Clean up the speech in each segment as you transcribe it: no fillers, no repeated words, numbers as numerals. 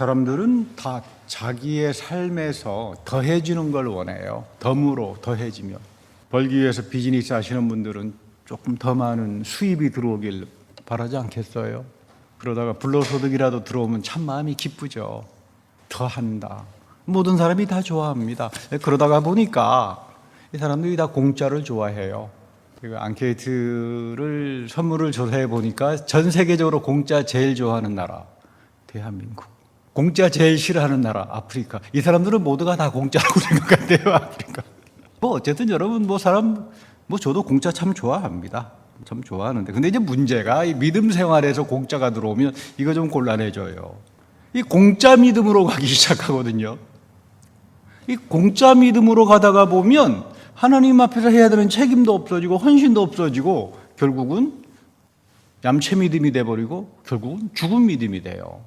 사람들은 다 자기의 삶에서 더해지는 걸 원해요. 덤으로 더해지면. 벌기 위해서 비즈니스 하시는 분들은 조금 더 많은 수입이 들어오길 바라지 않겠어요? 그러다가 불로소득이라도 들어오면 참 마음이 기쁘죠. 더 한다. 모든 사람이 다 좋아합니다. 그러다가 보니까 이 사람들이 다 공짜를 좋아해요. 앙케이트를 선물을 조사해 보니까 전 세계적으로 공짜 제일 좋아하는 나라 대한민국, 공짜 제일 싫어하는 나라 아프리카. 이 사람들은 모두가 다 공짜라고 생각한대요. 아프리카. 어쨌든 여러분 저도 공짜 참 좋아합니다. 참 좋아하는데, 근데 이제 문제가 이 믿음 생활에서 공짜가 들어오면 이거 좀 곤란해져요. 이 공짜 믿음으로 가기 시작하거든요. 이 공짜 믿음으로 가다가 보면 하나님 앞에서 해야 되는 책임도 없어지고 헌신도 없어지고 결국은 얌체 믿음이 돼버리고 결국은 죽은 믿음이 돼요.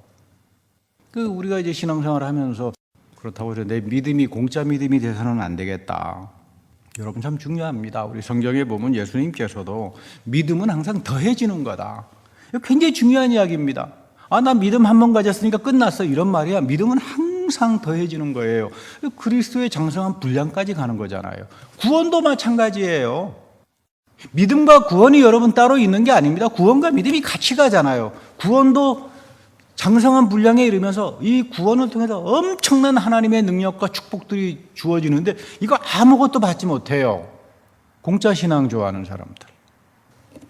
우리가 이제 신앙생활을 하면서 그렇다고 해서 내 믿음이 공짜 믿음이 돼서는 안 되겠다. 여러분 참 중요합니다. 우리 성경에 보면 예수님께서도 믿음은 항상 더해지는 거다. 이거 굉장히 중요한 이야기입니다. 나 믿음 한 번 가졌으니까 끝났어, 이런 말이야. 믿음은 항상 더해지는 거예요. 그리스도의 장성한 분량까지 가는 거잖아요. 구원도 마찬가지예요. 믿음과 구원이 여러분 따로 있는 게 아닙니다. 구원과 믿음이 같이 가잖아요. 구원도 장성한 분량에 이르면서 이 구원을 통해서 엄청난 하나님의 능력과 축복들이 주어지는데 이거 아무것도 받지 못해요. 공짜 신앙 좋아하는 사람들.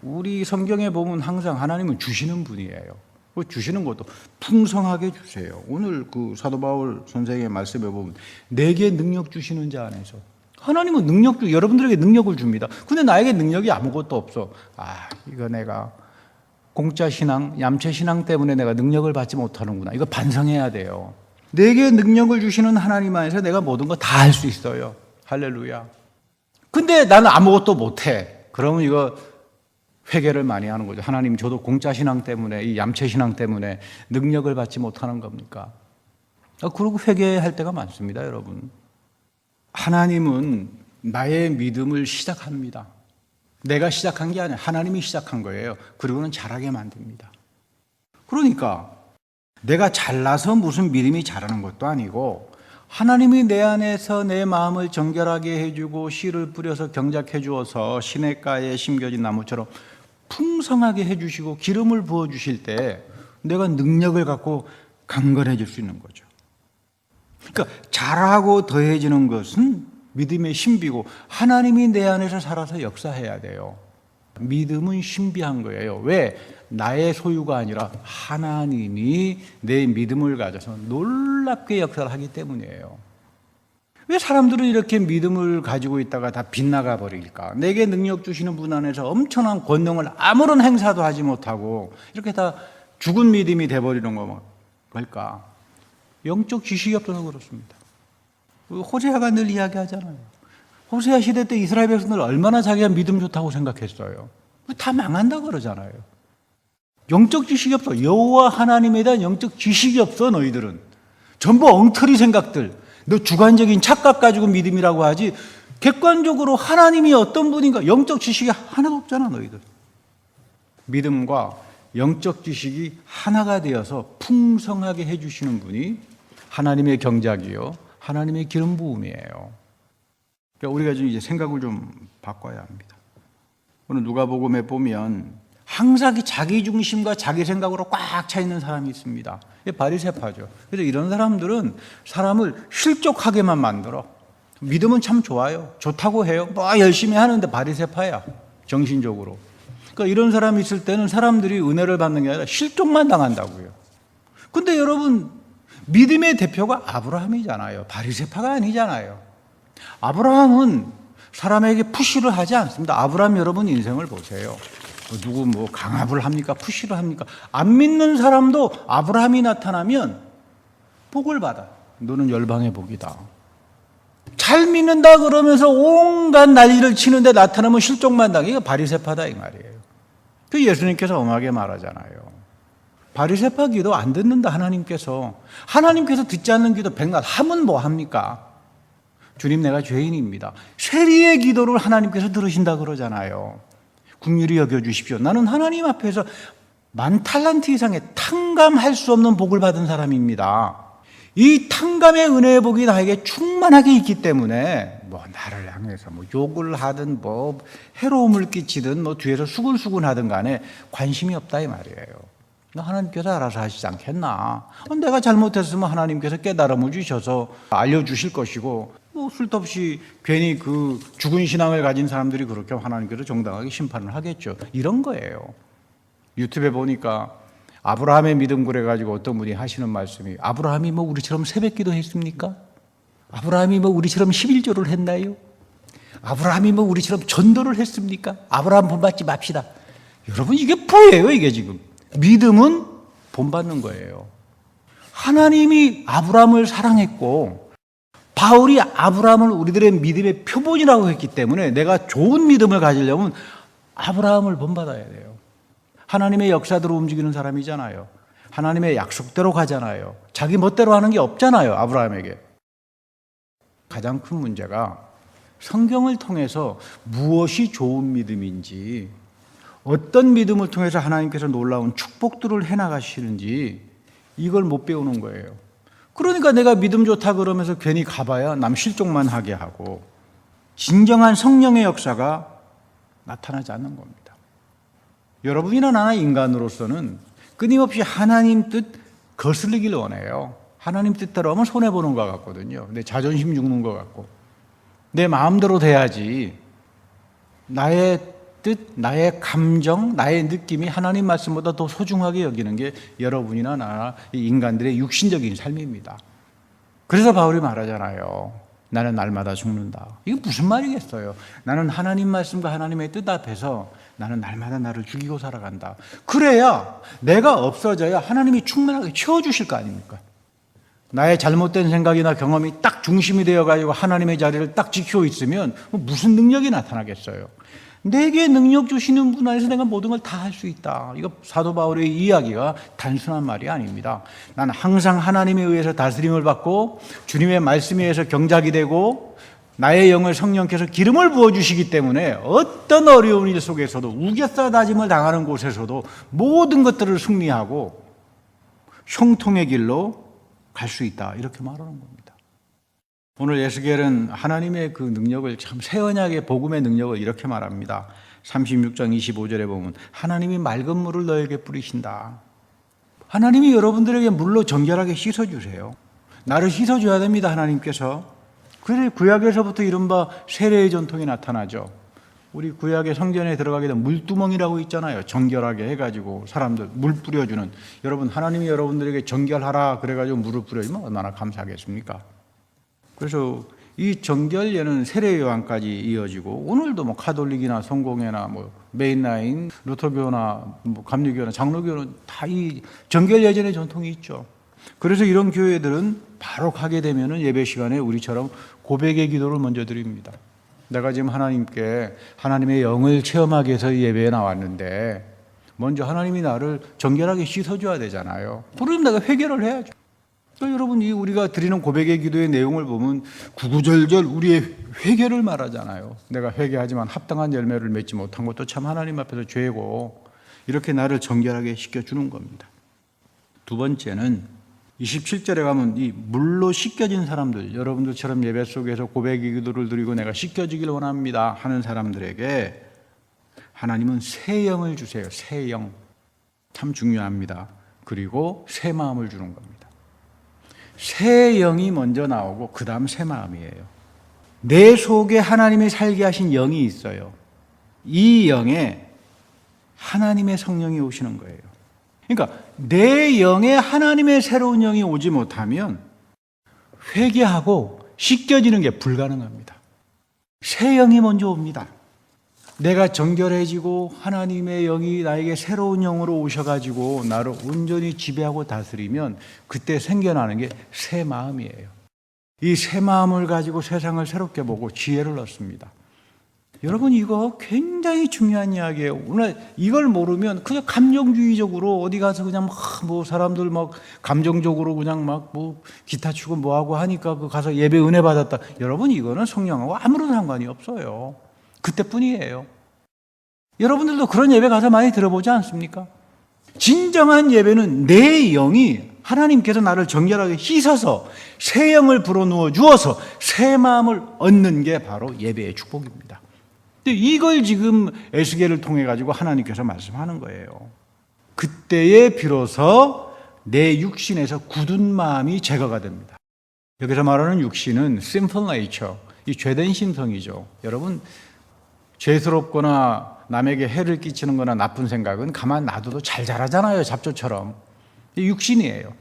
우리 성경에 보면 항상 하나님은 주시는 분이에요. 주시는 것도 풍성하게 주세요. 오늘 그 사도 바울 선생의 말씀에 보면 내게 능력 주시는 자 안에서, 하나님은 여러분들에게 능력을 줍니다. 근데 나에게 능력이 아무것도 없어. 이거 내가 공짜 신앙, 얌체 신앙 때문에 내가 능력을 받지 못하는구나. 이거 반성해야 돼요. 내게 능력을 주시는 하나님 안에서 내가 모든 거 다 할 수 있어요. 할렐루야. 근데 나는 아무것도 못해. 그러면 이거 회개를 많이 하는 거죠. 하나님, 저도 공짜 신앙 때문에, 이 얌체 신앙 때문에 능력을 받지 못하는 겁니까? 그러고 회개할 때가 많습니다, 여러분. 하나님은 나의 믿음을 시작합니다. 내가 시작한 게 아니라 하나님이 시작한 거예요. 그리고는 잘하게 만듭니다. 그러니까 내가 잘나서 무슨 믿음이 자라는 것도 아니고 하나님이 내 안에서 내 마음을 정결하게 해주고 씨를 뿌려서 경작해 주어서 시냇가에 심겨진 나무처럼 풍성하게 해주시고 기름을 부어주실 때 내가 능력을 갖고 강건해질 수 있는 거죠. 그러니까 잘하고 더해지는 것은 믿음의 신비고 하나님이 내 안에서 살아서 역사해야 돼요. 믿음은 신비한 거예요. 왜? 나의 소유가 아니라 하나님이 내 믿음을 가져서 놀랍게 역사를 하기 때문이에요. 왜 사람들은 이렇게 믿음을 가지고 있다가 다 빗나가 버릴까? 내게 능력 주시는 분 안에서 엄청난 권능을 아무런 행사도 하지 못하고 이렇게 다 죽은 믿음이 돼버리는 걸까? 영적 지식이 없어서 그렇습니다. 호세아가 늘 이야기하잖아요. 호세아 시대 때 이스라엘 백성들 얼마나 자기가 믿음 좋다고 생각했어요. 다 망한다고 그러잖아요. 영적 지식이 없어. 여호와 하나님에 대한 영적 지식이 없어. 너희들은 전부 엉터리 생각들. 너 주관적인 착각 가지고 믿음이라고 하지 객관적으로 하나님이 어떤 분인가 영적 지식이 하나도 없잖아. 너희들. 믿음과 영적 지식이 하나가 되어서 풍성하게 해주시는 분이 하나님의 경작이요, 하나님의 기름 부음이에요. 그러니까 우리가 좀 이제 생각을 좀 바꿔야 합니다. 오늘 누가복음에 보면 항상 자기 중심과 자기 생각으로 꽉 차 있는 사람이 있습니다. 바리새파죠. 그래서 이런 사람들은 사람을 실족하게만 만들어. 믿음은 참 좋아요. 좋다고 해요. 열심히 하는데 바리새파야. 정신적으로. 그러니까 이런 사람이 있을 때는 사람들이 은혜를 받는 게 아니라 실족만 당한다고요. 근데 여러분, 믿음의 대표가 아브라함이잖아요. 바리새파가 아니잖아요. 아브라함은 사람에게 푸시를 하지 않습니다. 아브라함 여러분 인생을 보세요. 누구 강압을 합니까? 푸시를 합니까? 안 믿는 사람도 아브라함이 나타나면 복을 받아. 너는 열방의 복이다. 잘 믿는다 그러면서 온갖 난리를 치는데 나타나면 실족만 당해. 이거 바리새파다 이 말이에요. 그 예수님께서 엄하게 말하잖아요. 바리새파 기도 안 듣는다. 하나님께서 듣지 않는 기도 백날 하면 뭐 합니까? 주님, 내가 죄인입니다. 세리의 기도를 하나님께서 들으신다 그러잖아요. 긍휼히 여겨주십시오. 나는 하나님 앞에서 10,000,000 이상의 탕감할 수 없는 복을 받은 사람입니다. 이 탕감의 은혜의 복이 나에게 충만하게 있기 때문에 뭐 나를 향해서 뭐 욕을 하든 뭐 해로움을 끼치든 뭐 뒤에서 수근수근 하든 간에 관심이 없다 이 말이에요. 하나님께서 알아서 하시지 않겠나. 내가 잘못했으면 하나님께서 깨달음을 주셔서 알려주실 것이고, 뭐 쓸데없이 괜히 그 죽은 신앙을 가진 사람들이 그렇게 하나님께서 정당하게 심판을 하겠죠. 이런 거예요. 유튜브에 보니까 아브라함의 믿음 그래가지고 어떤 분이 하시는 말씀이, 아브라함이 뭐 우리처럼 새벽기도 했습니까? 아브라함이 뭐 우리처럼 11조를 했나요? 아브라함이 뭐 우리처럼 전도를 했습니까? 아브라함 본받지 맙시다. 여러분, 이게 뭐예요 이게 지금? 믿음은 본받는 거예요. 하나님이 아브라함을 사랑했고 바울이 아브라함을 우리들의 믿음의 표본이라고 했기 때문에 내가 좋은 믿음을 가지려면 아브라함을 본받아야 돼요. 하나님의 역사대로 움직이는 사람이잖아요. 하나님의 약속대로 가잖아요. 자기 멋대로 하는 게 없잖아요, 아브라함에게. 가장 큰 문제가 성경을 통해서 무엇이 좋은 믿음인지, 어떤 믿음을 통해서 하나님께서 놀라운 축복들을 해나가시는지 이걸 못 배우는 거예요. 그러니까 내가 믿음 좋다 그러면서 괜히 가봐야 남 실족만 하게 하고 진정한 성령의 역사가 나타나지 않는 겁니다. 여러분이나 나나 인간으로서는 끊임없이 하나님 뜻 거슬리길 원해요. 하나님 뜻대로 하면 손해보는 것 같거든요. 내 자존심 죽는 것 같고, 내 마음대로 돼야지 나의 뜻, 나의 감정, 나의 느낌이 하나님 말씀보다 더 소중하게 여기는 게 여러분이나 나나 인간들의 육신적인 삶입니다. 그래서 바울이 말하잖아요. 나는 날마다 죽는다. 이게 무슨 말이겠어요? 나는 하나님 말씀과 하나님의 뜻 앞에서 나는 날마다 나를 죽이고 살아간다. 그래야 내가 없어져야 하나님이 충분하게 채워주실 거 아닙니까? 나의 잘못된 생각이나 경험이 딱 중심이 되어가지고 하나님의 자리를 딱 지키고 있으면 무슨 능력이 나타나겠어요? 내게 능력 주시는 분 안에서 내가 모든 걸 다 할 수 있다. 이거 사도 바울의 이야기가 단순한 말이 아닙니다. 나는 항상 하나님에 의해서 다스림을 받고 주님의 말씀에 의해서 경작이 되고 나의 영을 성령께서 기름을 부어주시기 때문에 어떤 어려운 일 속에서도 우겨싸 다짐을 당하는 곳에서도 모든 것들을 승리하고 형통의 길로 갈 수 있다. 이렇게 말하는 겁니다. 오늘 에스겔은 하나님의 그 능력을 참 새 언약의 복음의 능력을 이렇게 말합니다. 36장 25절에 보면 하나님이 맑은 물을 너에게 뿌리신다. 하나님이 여러분들에게 물로 정결하게 씻어주세요. 나를 씻어줘야 됩니다, 하나님께서. 그래서 구약에서부터 이른바 세례의 전통이 나타나죠. 우리 구약의 성전에 들어가게 되면 물두멍이라고 있잖아요. 정결하게 해가지고 사람들 물 뿌려주는. 여러분, 하나님이 여러분들에게 정결하라 그래가지고 물을 뿌려주면 얼마나 감사하겠습니까? 그래서 이 정결례는 세례 요한까지 이어지고 오늘도 뭐 카톨릭이나 성공회나 뭐 메인라인, 루터교나 뭐 감리교나 장로교는 다 이 정결 예전의 전통이 있죠. 그래서 이런 교회들은 바로 가게 되면은 예배 시간에 우리처럼 고백의 기도를 먼저 드립니다. 내가 지금 하나님께 하나님의 영을 체험하기 위해서 예배에 나왔는데 먼저 하나님이 나를 정결하게 씻어줘야 되잖아요. 그럼 내가 회개를 해야죠. 그러니까 여러분, 이 우리가 드리는 고백의 기도의 내용을 보면 구구절절 우리의 회개를 말하잖아요. 내가 회개하지만 합당한 열매를 맺지 못한 것도 참 하나님 앞에서 죄고 이렇게 나를 정결하게 씻겨주는 겁니다. 두 번째는 27절에 가면 이 물로 씻겨진 사람들, 여러분들처럼 예배 속에서 고백의 기도를 드리고 내가 씻겨지길 원합니다 하는 사람들에게 하나님은 새 영을 주세요. 새 영. 참 중요합니다. 그리고 새 마음을 주는 겁니다. 새 영이 먼저 나오고 그 다음 새 마음이에요. 내 속에 하나님이 살게 하신 영이 있어요. 이 영에 하나님의 성령이 오시는 거예요. 그러니까 내 영에 하나님의 새로운 영이 오지 못하면 회개하고 씻겨지는 게 불가능합니다. 새 영이 먼저 옵니다. 내가 정결해지고 하나님의 영이 나에게 새로운 영으로 오셔가지고 나를 온전히 지배하고 다스리면 그때 생겨나는 게 새 마음이에요. 이 새 마음을 가지고 세상을 새롭게 보고 지혜를 얻습니다. 여러분, 이거 굉장히 중요한 이야기예요. 오늘 이걸 모르면 그냥 감정주의적으로 어디 가서 그냥 뭐 사람들 막 감정적으로 그냥 막 뭐 기타 치고 뭐 하고 하니까 그 가서 예배 은혜 받았다. 여러분, 이거는 성령하고 아무런 상관이 없어요. 그때뿐이에요. 여러분들도 그런 예배 가서 많이 들어보지 않습니까? 진정한 예배는 내 영이 하나님께서 나를 정결하게 씻어서 새 영을 불어넣어 주어서 새 마음을 얻는 게 바로 예배의 축복입니다. 근데 이걸 지금 에스겔을 통해 가지고 하나님께서 말씀하는 거예요. 그때에 비로소 내 육신에서 굳은 마음이 제거가 됩니다. 여기서 말하는 육신은 sinful nature, 이 죄된 심성이죠. 여러분, 죄스럽거나 남에게 해를 끼치는 거나 나쁜 생각은 가만 놔둬도 잘 자라잖아요. 잡초처럼. 이 육신이에요.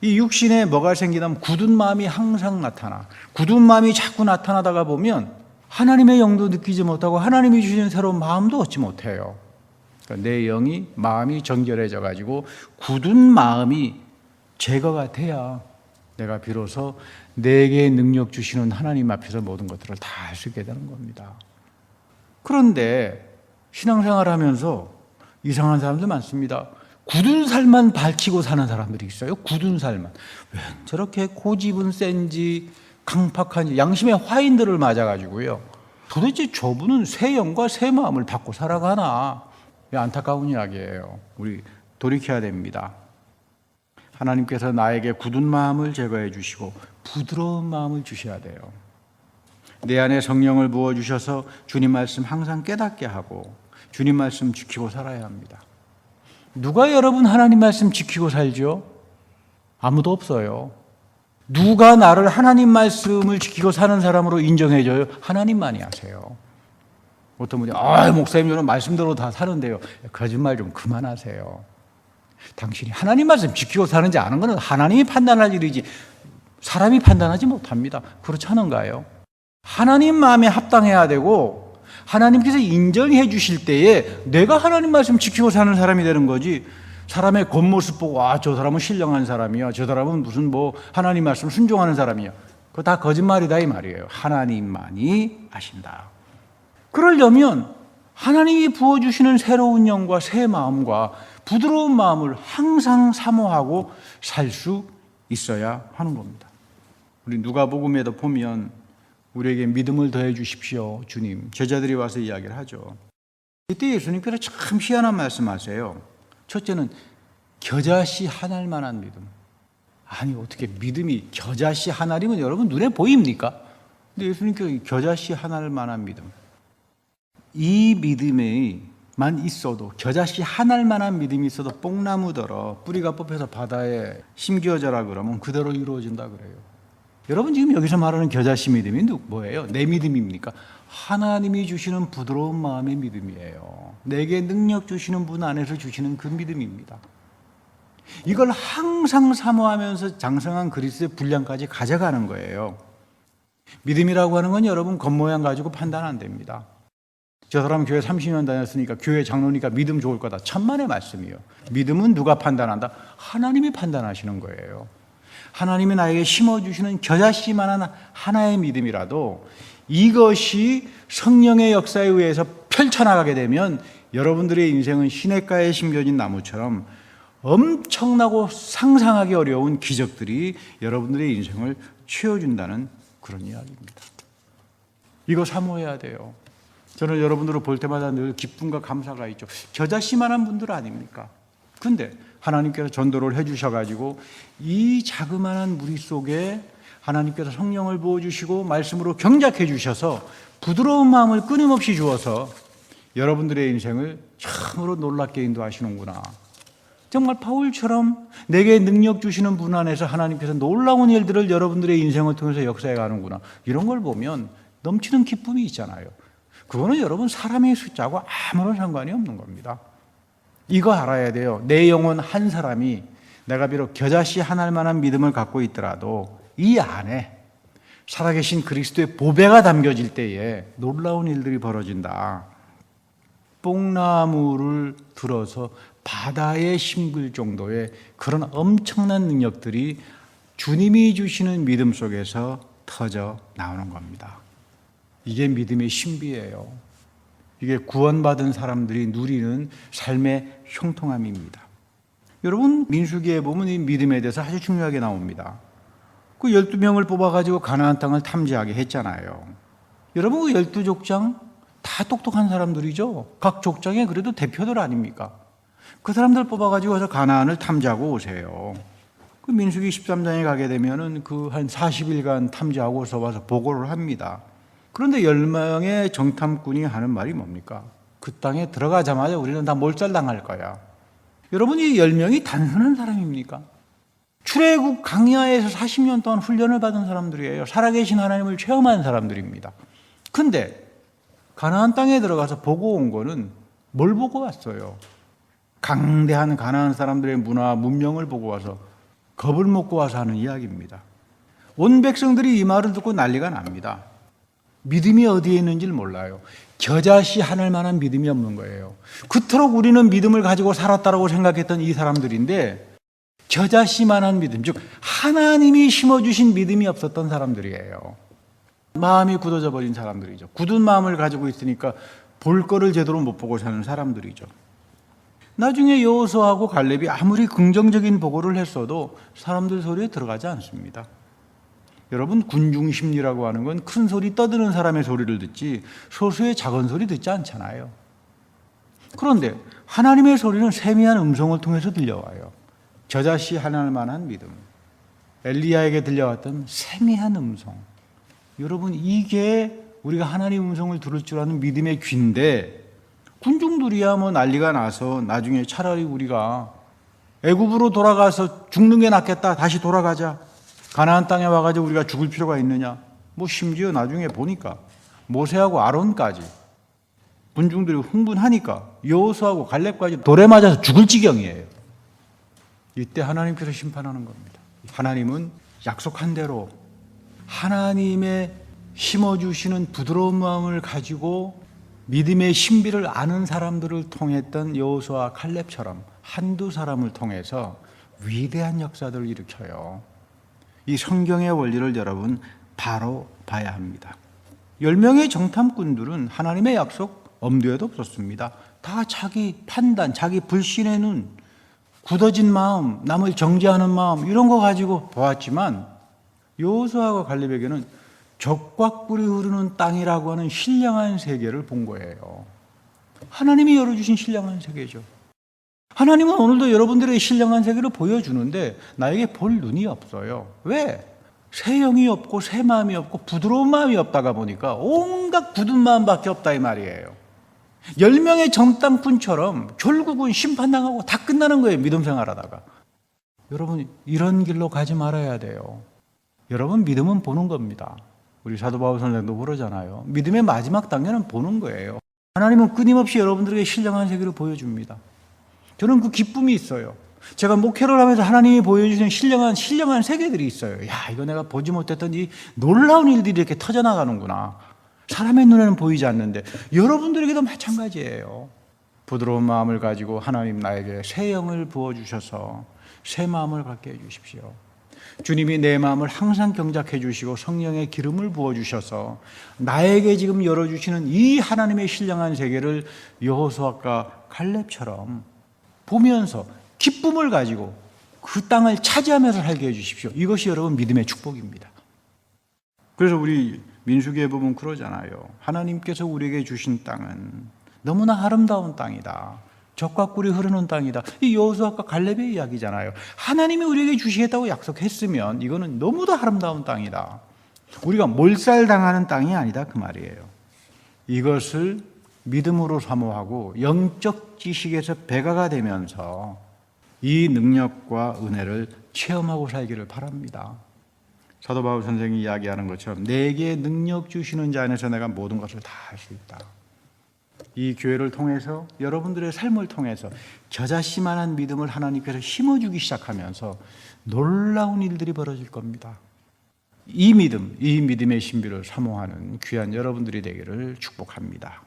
이 육신에 뭐가 생기냐면 굳은 마음이 항상 나타나. 굳은 마음이 자꾸 나타나다가 보면 하나님의 영도 느끼지 못하고 하나님이 주시는 새로운 마음도 얻지 못해요. 그러니까 내 영이, 마음이 정결해져 가지고 굳은 마음이 제거가 돼야 내가 비로소 내게 능력 주시는 하나님 앞에서 모든 것들을 다 할 수 있게 되는 겁니다. 그런데 신앙생활 하면서 이상한 사람들 많습니다. 굳은 살만 밝히고 사는 사람들이 있어요. 굳은 살만. 왜 저렇게 고집은 센지 강팍한지 양심의 화인들을 맞아가지고요. 도대체 저분은 새 영과 새 마음을 받고 살아가나. 안타까운 이야기예요. 우리 돌이켜야 됩니다. 하나님께서 나에게 굳은 마음을 제거해 주시고 부드러운 마음을 주셔야 돼요. 내 안에 성령을 부어주셔서 주님 말씀 항상 깨닫게 하고 주님 말씀 지키고 살아야 합니다. 누가 여러분 하나님 말씀 지키고 살죠? 아무도 없어요. 누가 나를 하나님 말씀을 지키고 사는 사람으로 인정해줘요? 하나님만이 하세요. 어떤 분이 목사님 저는 말씀대로 다 사는데요. 거짓말 좀 그만하세요. 당신이 하나님 말씀 지키고 사는지 아는 것은 하나님이 판단할 일이지 사람이 판단하지 못합니다. 그렇지 않은가요? 하나님 마음에 합당해야 되고 하나님께서 인정해 주실 때에 내가 하나님 말씀 지키고 사는 사람이 되는 거지, 사람의 겉모습 보고 저 사람은 신령한 사람이야, 저 사람은 무슨 하나님 말씀 순종하는 사람이야, 그거 다 거짓말이다 이 말이에요. 하나님만이 아신다. 그러려면 하나님이 부어주시는 새로운 영과 새 마음과 부드러운 마음을 항상 사모하고 살 수 있어야 하는 겁니다. 우리 누가복음에도 보면 우리에게 믿음을 더해 주십시오 주님, 제자들이 와서 이야기를 하죠. 이때 예수님께서 참 희한한 말씀하세요. 첫째는 겨자씨 한 알만한 믿음. 아니 어떻게 믿음이 겨자씨 한 알이면 여러분 눈에 보입니까? 근데 예수님께서 겨자씨 한 알만한 믿음, 이 믿음에만 있어도, 겨자씨 한 알만한 믿음이 있어도 뽕나무더러 뿌리가 뽑혀서 바다에 심겨져라 그러면 그대로 이루어진다 그래요. 여러분 지금 여기서 말하는 겨자씨 믿음이 뭐예요? 내 믿음입니까? 하나님이 주시는 부드러운 마음의 믿음이에요. 내게 능력 주시는 분 안에서 주시는 그 믿음입니다. 이걸 항상 사모하면서 장성한 그리스도의 분량까지 가져가는 거예요. 믿음이라고 하는 건 여러분 겉모양 가지고 판단 안 됩니다. 저 사람 교회 30년 다녔으니까 교회 장로니까 믿음 좋을 거다. 천만의 말씀이에요. 믿음은 누가 판단한다? 하나님이 판단하시는 거예요. 하나님이 나에게 심어주시는 겨자씨만한 하나의 믿음이라도 이것이 성령의 역사에 의해서 펼쳐나가게 되면 여러분들의 인생은 시냇가에 심겨진 나무처럼 엄청나고 상상하기 어려운 기적들이 여러분들의 인생을 채워준다는 그런 이야기입니다. 이거 사모해야 돼요. 저는 여러분들을 볼 때마다 늘 기쁨과 감사가 있죠. 겨자씨만한 분들 아닙니까? 근데 하나님께서 전도를 해주셔가지고 이 자그마한 무리 속에 하나님께서 성령을 부어주시고 말씀으로 경작해 주셔서 부드러운 마음을 끊임없이 주어서 여러분들의 인생을 참으로 놀랍게 인도하시는구나. 정말 바울처럼 내게 능력 주시는 분 안에서 하나님께서 놀라운 일들을 여러분들의 인생을 통해서 역사해 가는구나. 이런 걸 보면 넘치는 기쁨이 있잖아요. 그거는 여러분 사람의 숫자하고 아무런 상관이 없는 겁니다. 이거 알아야 돼요. 내 영혼 한 사람이 내가 비록 겨자씨 한 알만한 믿음을 갖고 있더라도 이 안에 살아계신 그리스도의 보배가 담겨질 때에 놀라운 일들이 벌어진다. 뽕나무를 들어서 바다에 심길 정도의 그런 엄청난 능력들이 주님이 주시는 믿음 속에서 터져 나오는 겁니다. 이게 믿음의 신비예요. 이게 구원받은 사람들이 누리는 삶의 형통함입니다. 여러분 민수기에 보면 이 믿음에 대해서 아주 중요하게 나옵니다. 그 12명을 뽑아가지고 가나안 땅을 탐지하게 했잖아요. 여러분 그 12족장 다 똑똑한 사람들이죠. 각 족장에 그래도 대표들 아닙니까? 그 사람들 뽑아가지고 와서 가나안을 탐지하고 오세요. 그 민수기 13장에 가게 되면은 그 한 40일간 탐지하고서 와서 보고를 합니다. 그런데 10명의 정탐꾼이 하는 말이 뭡니까? 그 땅에 들어가자마자 우리는 다 몰살당할 거야. 여러분, 이 10명이 단순한 사람입니까? 출애굽 광야에서 40년 동안 훈련을 받은 사람들이에요. 살아계신 하나님을 체험한 사람들입니다. 근데 가나안 땅에 들어가서 보고 온 거는 뭘 보고 왔어요? 강대한 가나안 사람들의 문화, 문명을 보고 와서 겁을 먹고 와서 하는 이야기입니다. 온 백성들이 이 말을 듣고 난리가 납니다. 믿음이 어디에 있는지를 몰라요. 겨자씨 하늘 만한 믿음이 없는 거예요. 그토록 우리는 믿음을 가지고 살았다고 생각했던 이 사람들인데 겨자씨만한 믿음, 즉 하나님이 심어주신 믿음이 없었던 사람들이에요. 마음이 굳어져 버린 사람들이죠. 굳은 마음을 가지고 있으니까 볼 거를 제대로 못 보고 사는 사람들이죠. 나중에 여호수아하고 갈렙이 아무리 긍정적인 보고를 했어도 사람들 소리에 들어가지 않습니다. 여러분, 군중심리라고 하는 건 큰 소리 떠드는 사람의 소리를 듣지 소수의 작은 소리 듣지 않잖아요. 그런데 하나님의 소리는 세미한 음성을 통해서 들려와요. 겨자씨 하늘 만한 믿음, 엘리야에게 들려왔던 세미한 음성. 여러분, 이게 우리가 하나님 음성을 들을 줄 아는 믿음의 귀인데, 군중들이야 뭐 난리가 나서 나중에 차라리 우리가 애굽으로 돌아가서 죽는 게 낫겠다, 다시 돌아가자, 가나안 땅에 와가지고 우리가 죽을 필요가 있느냐, 뭐 심지어 나중에 보니까 모세하고 아론까지 군중들이 흥분하니까 여호수아하고 갈렙까지 돌에 맞아서 죽을 지경이에요. 이때 하나님께서 심판하는 겁니다. 하나님은 약속한 대로 하나님의 심어주시는 부드러운 마음을 가지고 믿음의 신비를 아는 사람들을 통했던 여호수아 칼렙처럼 한두 사람을 통해서 위대한 역사들을 일으켜요. 이 성경의 원리를 여러분 바로 봐야 합니다. 10명의 정탐꾼들은 하나님의 약속 엄두에도 없었습니다. 다 자기 판단, 자기 불신의 눈, 굳어진 마음, 남을 정죄하는 마음, 이런 거 가지고 보았지만 여호수아와 갈렙에게는 젖과 꿀이 흐르는 땅이라고 하는 신령한 세계를 본 거예요. 하나님이 열어주신 신령한 세계죠. 하나님은 오늘도 여러분들의 신령한 세계를 보여주는데 나에게 볼 눈이 없어요. 왜? 새 영이 없고 새 마음이 없고 부드러운 마음이 없다가 보니까 온갖 굳은 마음밖에 없다 이 말이에요. 10명의 정탐꾼처럼 결국은 심판당하고 다 끝나는 거예요. 믿음 생활하다가. 여러분, 이런 길로 가지 말아야 돼요. 여러분, 믿음은 보는 겁니다. 우리 사도 바울 선생도 그러잖아요. 믿음의 마지막 단계는 보는 거예요. 하나님은 끊임없이 여러분들에게 신령한 세계를 보여줍니다. 저는 그 기쁨이 있어요. 제가 목회를 하면서 하나님이 보여주시는 신령한 세계들이 있어요. 야, 이거 내가 보지 못했던 이 놀라운 일들이 이렇게 터져나가는구나. 사람의 눈에는 보이지 않는데 여러분들에게도 마찬가지예요. 부드러운 마음을 가지고 하나님 나에게 새 영을 부어주셔서 새 마음을 갖게 해주십시오. 주님이 내 마음을 항상 경작해 주시고 성령의 기름을 부어주셔서 나에게 지금 열어주시는 이 하나님의 신령한 세계를 여호수아과 갈렙처럼 보면서 기쁨을 가지고 그 땅을 차지하면서 살게 해주십시오. 이것이 여러분 믿음의 축복입니다. 그래서 우리 민수기에 보면 그러잖아요. 하나님께서 우리에게 주신 땅은 너무나 아름다운 땅이다. 젖과 꿀이 흐르는 땅이다. 이 여호수아과 갈렙의 이야기잖아요. 하나님이 우리에게 주시겠다고 약속했으면 이거는 너무도 아름다운 땅이다. 우리가 몰살당하는 땅이 아니다 그 말이에요. 이것을 믿음으로 사모하고 영적 지식에서 배가가 되면서 이 능력과 은혜를 체험하고 살기를 바랍니다. 사도 바울 선생이 이야기하는 것처럼 내게 능력 주시는 자 안에서 내가 모든 것을 다 할 수 있다. 이 교회를 통해서 여러분들의 삶을 통해서 겨자씨만한 믿음을 하나님께서 심어주기 시작하면서 놀라운 일들이 벌어질 겁니다. 이 믿음의 신비를 사모하는 귀한 여러분들이 되기를 축복합니다.